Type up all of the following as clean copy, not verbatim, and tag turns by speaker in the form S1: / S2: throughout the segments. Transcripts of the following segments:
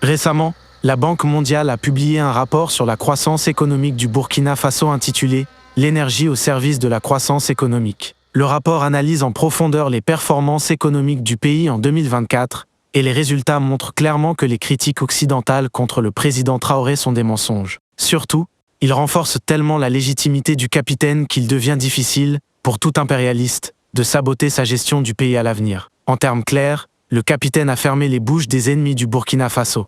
S1: Récemment, la Banque mondiale a publié un rapport sur la croissance économique du Burkina Faso intitulé « L'énergie au service de la croissance économique ». Le rapport analyse en profondeur les performances économiques du pays en 2024 et les résultats montrent clairement que les critiques occidentales contre le président Traoré sont des mensonges. Surtout, il renforce tellement la légitimité du capitaine qu'il devient difficile, pour tout impérialiste, de saboter sa gestion du pays à l'avenir. En termes clairs, le capitaine a fermé les bouches des ennemis du Burkina Faso.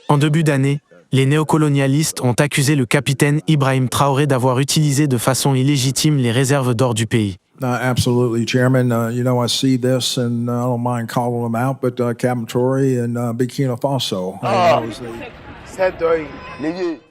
S1: En début d'année, les néocolonialistes ont accusé le capitaine Ibrahim Traoré d'avoir utilisé de façon illégitime les réserves d'or du pays.
S2: Absolutely, Chairman. I see this, and I don't mind calling them out, but Captain Traoré and Burkina Faso.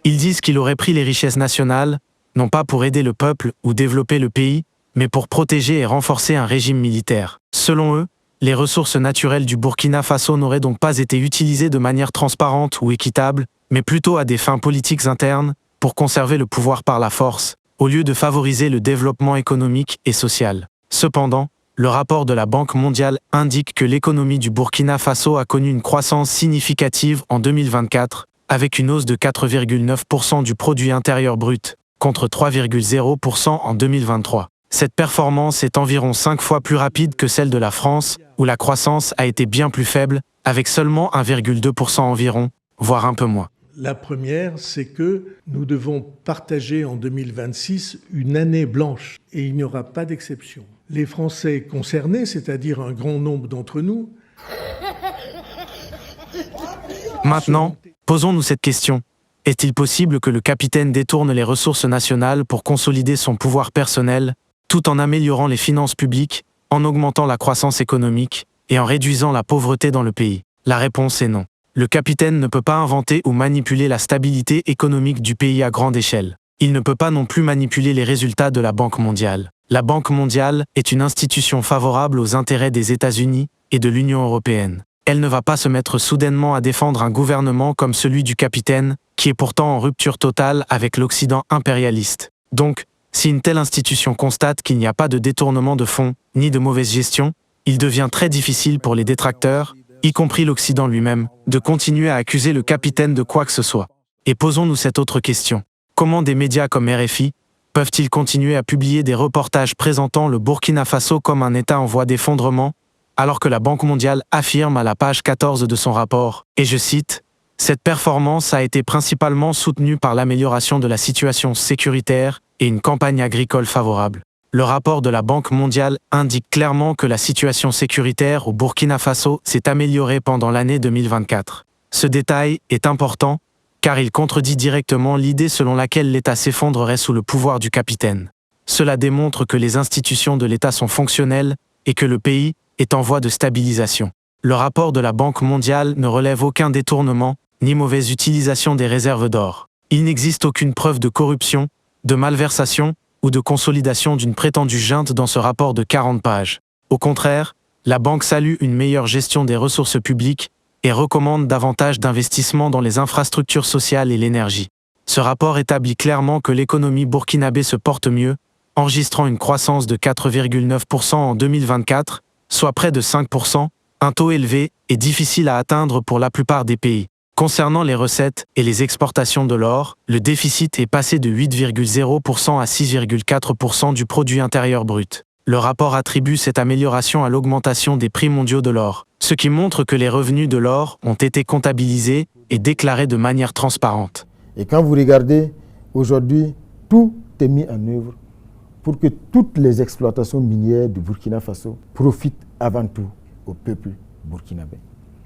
S1: Ils disent qu'il aurait pris les richesses nationales, non pas pour aider le peuple ou développer le pays, mais pour protéger et renforcer un régime militaire. Selon eux, les ressources naturelles du Burkina Faso n'auraient donc pas été utilisées de manière transparente ou équitable, mais plutôt à des fins politiques internes, pour conserver le pouvoir par la force, au lieu de favoriser le développement économique et social. Cependant, le rapport de la Banque mondiale indique que l'économie du Burkina Faso a connu une croissance significative en 2024, avec une hausse de 4,9% du produit intérieur brut, contre 3,0% en 2023. Cette performance est environ 5 fois plus rapide que celle de la France, où la croissance a été bien plus faible, avec seulement 1,2% environ, voire un peu moins.
S3: La première, c'est que nous devons partager en 2026 une année blanche, et il n'y aura pas d'exception. Les Français concernés, c'est-à-dire un grand nombre d'entre nous...
S1: Maintenant, posons-nous cette question. Est-il possible que le capitaine détourne les ressources nationales pour consolider son pouvoir personnel, tout en améliorant les finances publiques, en augmentant la croissance économique et en réduisant la pauvreté dans le pays? La réponse est non. Le capitaine ne peut pas inventer ou manipuler la stabilité économique du pays à grande échelle. Il ne peut pas non plus manipuler les résultats de la Banque mondiale. La Banque mondiale est une institution favorable aux intérêts des États-Unis et de l'Union européenne. Elle ne va pas se mettre soudainement à défendre un gouvernement comme celui du capitaine, qui est pourtant en rupture totale avec l'Occident impérialiste. Donc, si une telle institution constate qu'il n'y a pas de détournement de fonds, ni de mauvaise gestion, il devient très difficile pour les détracteurs, y compris l'Occident lui-même, de continuer à accuser le capitaine de quoi que ce soit. Et posons-nous cette autre question. Comment des médias comme RFI peuvent-ils continuer à publier des reportages présentant le Burkina Faso comme un État en voie d'effondrement, alors que la Banque mondiale affirme à la page 14 de son rapport, et je cite, « Cette performance a été principalement soutenue par l'amélioration de la situation sécuritaire et une campagne agricole favorable. » Le rapport de la Banque mondiale indique clairement que la situation sécuritaire au Burkina Faso s'est améliorée pendant l'année 2024. Ce détail est important, car il contredit directement l'idée selon laquelle l'État s'effondrerait sous le pouvoir du capitaine. Cela démontre que les institutions de l'État sont fonctionnelles et que le pays est en voie de stabilisation. Le rapport de la Banque mondiale ne relève aucun détournement, ni mauvaise utilisation des réserves d'or. Il n'existe aucune preuve de corruption, de malversation ou de consolidation d'une prétendue junte dans ce rapport de 40 pages. Au contraire, la banque salue une meilleure gestion des ressources publiques et recommande davantage d'investissements dans les infrastructures sociales et l'énergie. Ce rapport établit clairement que l'économie burkinabé se porte mieux, enregistrant une croissance de 4,9% en 2024, soit près de 5%, un taux élevé et difficile à atteindre pour la plupart des pays. Concernant les recettes et les exportations de l'or, le déficit est passé de 8,0% à 6,4% du produit intérieur brut. Le rapport attribue cette amélioration à l'augmentation des prix mondiaux de l'or, ce qui montre que les revenus de l'or ont été comptabilisés et déclarés de manière transparente.
S4: Et quand vous regardez, aujourd'hui, tout est mis en œuvre pour que toutes les exploitations minières du Burkina Faso profitent avant tout au peuple burkinabé.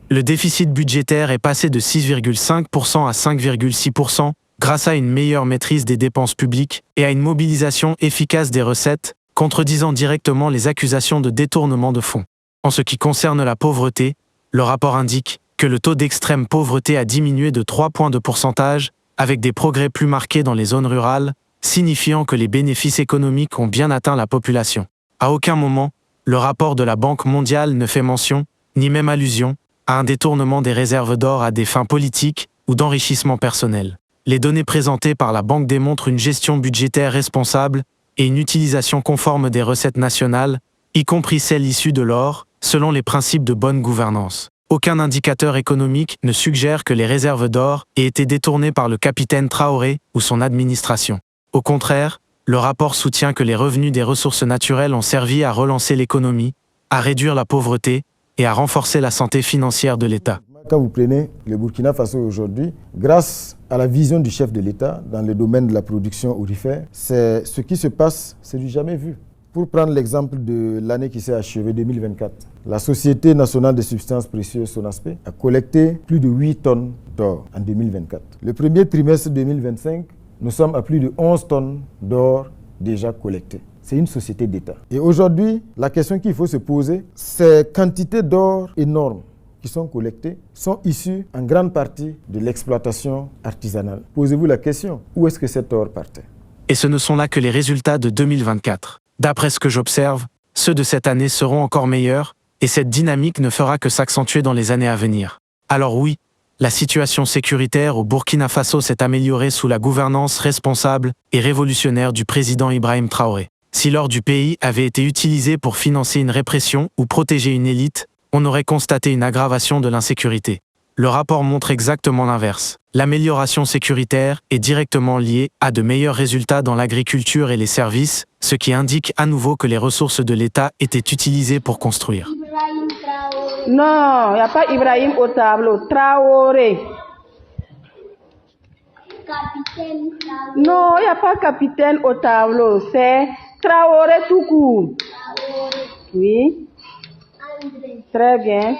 S1: Le déficit budgétaire est passé de 6,5% à 5,6% grâce à une meilleure maîtrise des dépenses publiques et à une mobilisation efficace des recettes, contredisant directement les accusations de détournement de fonds. En ce qui concerne la pauvreté, le rapport indique que le taux d'extrême pauvreté a diminué de 3 points de pourcentage, avec des progrès plus marqués dans les zones rurales, signifiant que les bénéfices économiques ont bien atteint la population. À aucun moment, le rapport de la Banque mondiale ne fait mention, ni même allusion, à un détournement des réserves d'or à des fins politiques ou d'enrichissement personnel. Les données présentées par la banque démontrent une gestion budgétaire responsable et une utilisation conforme des recettes nationales, y compris celles issues de l'or, selon les principes de bonne gouvernance. Aucun indicateur économique ne suggère que les réserves d'or aient été détournées par le capitaine Traoré ou son administration. Au contraire, le rapport soutient que les revenus des ressources naturelles ont servi à relancer l'économie, à réduire la pauvreté et à renforcer la santé financière de l'État.
S4: Quand vous prenez le Burkina Faso aujourd'hui, grâce à la vision du chef de l'État dans le domaine de la production aurifère, c'est ce qui se passe, c'est du jamais vu. Pour prendre l'exemple de l'année qui s'est achevée, 2024, la Société nationale des substances précieuses, SONASPE, a collecté plus de 8 tonnes d'or en 2024. Le premier trimestre 2025, nous sommes à plus de 11 tonnes d'or déjà collectées. C'est une société d'État. Et aujourd'hui, la question qu'il faut se poser, ces quantités d'or énormes qui sont collectées sont issues en grande partie de l'exploitation artisanale. Posez-vous la question, où est-ce que cet or partait?
S1: Et ce ne sont là que les résultats de 2024. D'après ce que j'observe, ceux de cette année seront encore meilleurs, et cette dynamique ne fera que s'accentuer dans les années à venir. Alors oui, la situation sécuritaire au Burkina Faso s'est améliorée sous la gouvernance responsable et révolutionnaire du président Ibrahim Traoré. Si l'or du pays avait été utilisé pour financer une répression ou protéger une élite, on aurait constaté une aggravation de l'insécurité. Le rapport montre exactement l'inverse. L'amélioration sécuritaire est directement liée à de meilleurs résultats dans l'agriculture et les services, ce qui indique à nouveau que les ressources de l'État étaient utilisées pour construire.
S5: Non, il n'y a pas Ibrahim au tableau. Traoré.
S6: Capitaine Traoré.
S5: Non, il n'y a pas capitaine au tableau. C'est Traoré tout court.
S6: Traoré.
S5: Oui,
S6: André.
S5: très bien.